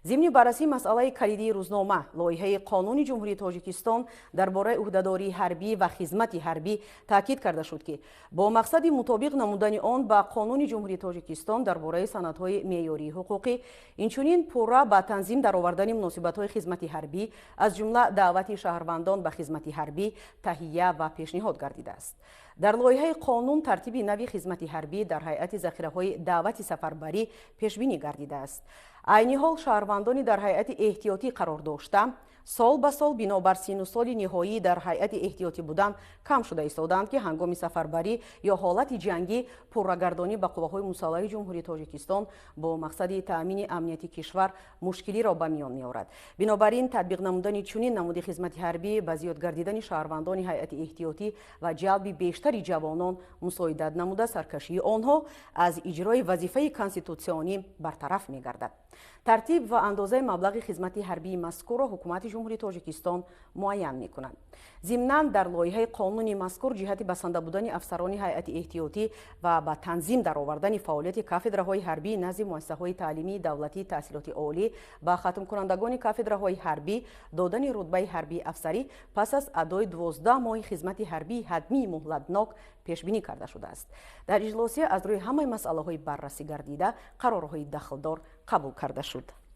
ضمن بررسی مسئله کلیدی روزنامه لایحه قانون جمهوری تاجیکستان درباره عهدهداری حربی و خدمت حربی تاکید کرده شد که با مقصد مطابق نمودن آن با قانون جمهوری تاجیکستان درباره سندهای معیاری حقوقی اینچنین پورا با تنظیم درآوردن مناسبت‌های خدمت حربی از جمله دعوت شهروندان به خدمت حربی تهیه و پیشنهاد گردیده است. در لایحه قانون ترتیب نوی خدمت حربی در هیئت ذخیره‌های دعوت سفربری پیش بینی گردیده است. عین حال شهروندانی در هیئت احتیاطی قرار داشته سال به سال بنابر سن و سال نهایی در هیئت احتیاطی بودن کم شده ایستادند که هنگام سفربری یا حالت جنگی پرگردانی به قوه‌های مسلح جمهوری تاجیکستان با مقصد تأمین امنیت کشور مشکلی را به میان می‌آورد. بنابراین تطبیق نمودن چنین نمود خدمت حربی به زیاد گردیدن شهروندان هیئت احتیاطی و جلب بیشتر جوانان مساعدت نموده سرکشی آنها از اجرای وظیفه کانستیتوسیونی برطرف می‌گردد. ترتیب و اندازه مبلغ خدمت حربی مذکور را حکومت جمهوری تاجیکستان معین می‌کند. ضمناً در لایحه قانونی مذکور جهت بسنده بودن افسران هیئت احتیاطی و با تنظیم درآوردن فعالیت کافدرهای حربی نزد مؤسسه‌های تعلیمی دولتی تحصیلات عالی با ختم کنندگان کافدرهای حربی دادن رتبه حربی افسری پس از ادای 12 ماه خدمت حربی حتمی مهلتناک پیش بینی کرده شده است. در اجلاس از روی همه مسائل بررسی گردیده قرارهای دخلدار قبول کرده شد.